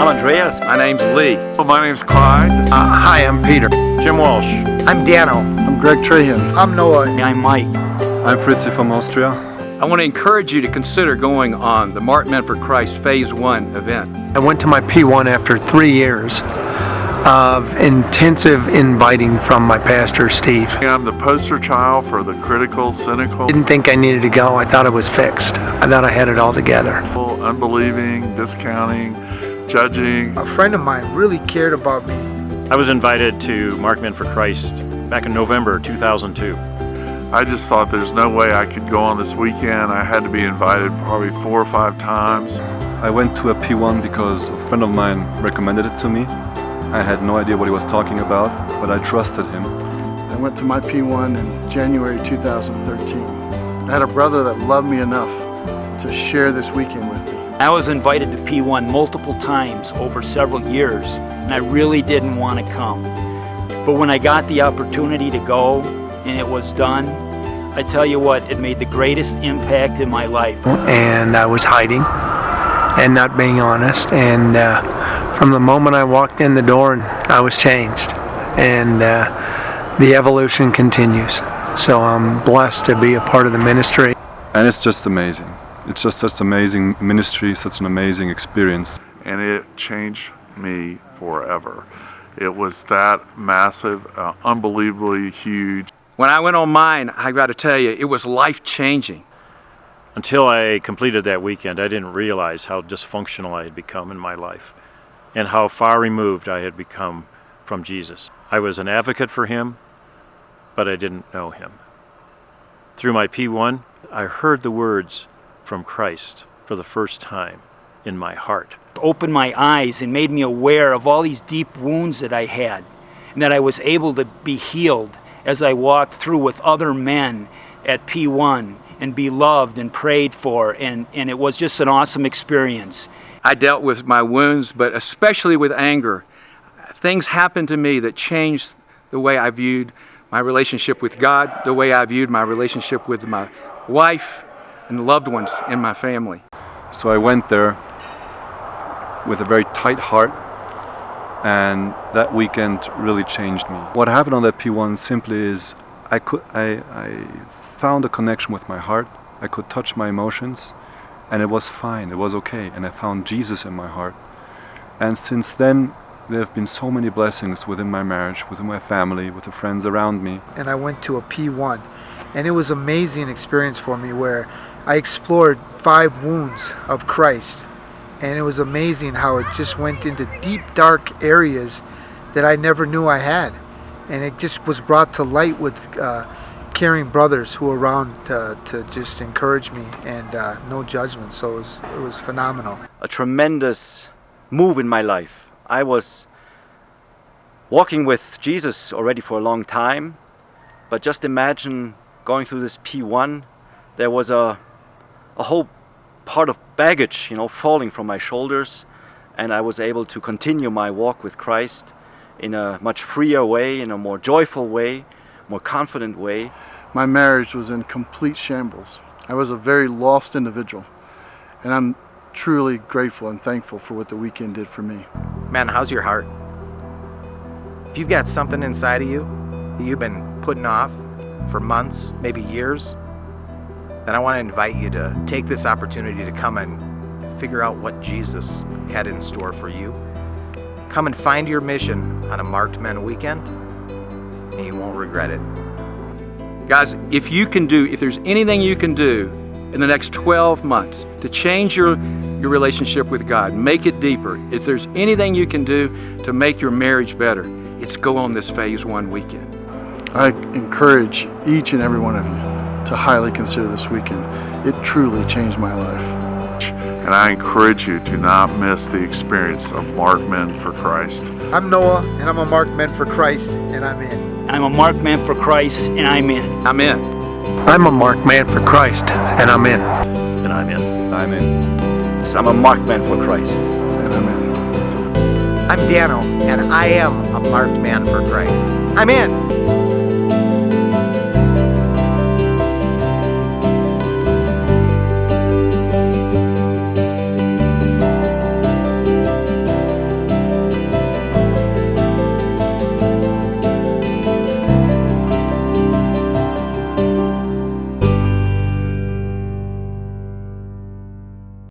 I'm Andreas. My name's Lee. My name's Clyde. Hi, I'm Peter. Jim Walsh. I'm Dano. I'm Greg Trahan. I'm Noah. I'm Mike. I'm Fritzy from Austria. I want to encourage you to consider going on the Marked Men for Christ Phase 1 event. I went to my P1 after 3 years of intensive inviting from my pastor, Steve. I'm the poster child for the critical, cynical, Didn't think I needed to go. I thought it was fixed. I thought I had it all together. unbelieving, discounting, judging. A friend of mine really cared about me. I was invited to Marked Men for Christ back in November 2002. I just thought there's no way I could go on this weekend. I had to be invited probably 4 or 5 times. I went to a P1 because a friend of mine recommended it to me. I had no idea what he was talking about, but I trusted him. I went to my P1 in January 2013. I had a brother that loved me enough to share this weekend with me. I was invited to P1 multiple times over several years, and I really didn't want to come. But when I got the opportunity to go, and it was done, I tell you what, it made the greatest impact in my life. And I was hiding and not being honest. And from the moment I walked in the door, I was changed. And the evolution continues. So I'm blessed to be a part of the ministry. And it's just amazing. It's just such amazing ministry, such an amazing experience. And it changed me forever. It was that massive, unbelievably huge. When I went on mine, I got to tell you, it was life-changing. Until I completed that weekend, I didn't realize how dysfunctional I had become in my life and how far removed I had become from Jesus. I was an advocate for him, but I didn't know him. Through my P1, I heard the words from Christ for the first time in my heart. Opened my eyes and made me aware of all these deep wounds that I had, and that I was able to be healed as I walked through with other men at P1 and be loved and prayed for, and it was just an awesome experience. I dealt with my wounds, but especially with anger. Things happened to me that changed the way I viewed my relationship with God, the way I viewed my relationship with my wife and loved ones in my family. So I went there with a very tight heart, and that weekend really changed me. What happened on that P1 simply is I found a connection with my heart. I could touch my emotions, and it was fine, it was okay, and I found Jesus in my heart. And since then, there have been so many blessings within my marriage, within my family, with the friends around me. And I went to a P1, and it was an amazing experience for me where I explored 5 wounds of Christ. And it was amazing how it just went into deep, dark areas that I never knew I had. And it just was brought to light with caring brothers who were around to just encourage me, and no judgment. So it was phenomenal. A tremendous move in my life. I was walking with Jesus already for a long time, but just imagine going through this P1. There was a whole part of baggage, falling from my shoulders, and I was able to continue my walk with Christ in a much freer way, in a more joyful way, more confident way. My marriage was in complete shambles. I was a very lost individual, and I'm truly grateful and thankful for what the weekend did for me. Man, how's your heart? If you've got something inside of you that you've been putting off for months, maybe years, then I want to invite you to take this opportunity to come and figure out what Jesus had in store for you. Come and find your mission on a Marked Men weekend, and you won't regret it. Guys, if there's anything you can do in the next 12 months to change your relationship with God, make it deeper, if there's anything you can do to make your marriage better, it's go on this Phase 1 weekend. I encourage each and every one of you to highly consider this weekend. It truly changed my life. And I encourage you to not miss the experience of Marked Men for Christ. I'm Noah, and I'm a Marked Men for Christ, and I'm in. I'm a Marked Man for Christ, and I'm in. I'm in. I'm a marked man for Christ, and I'm in. And I'm in. I'm in. I'm a Marked Man for Christ. And I'm in. I'm Dano, and I am a Marked Man for Christ. I'm in.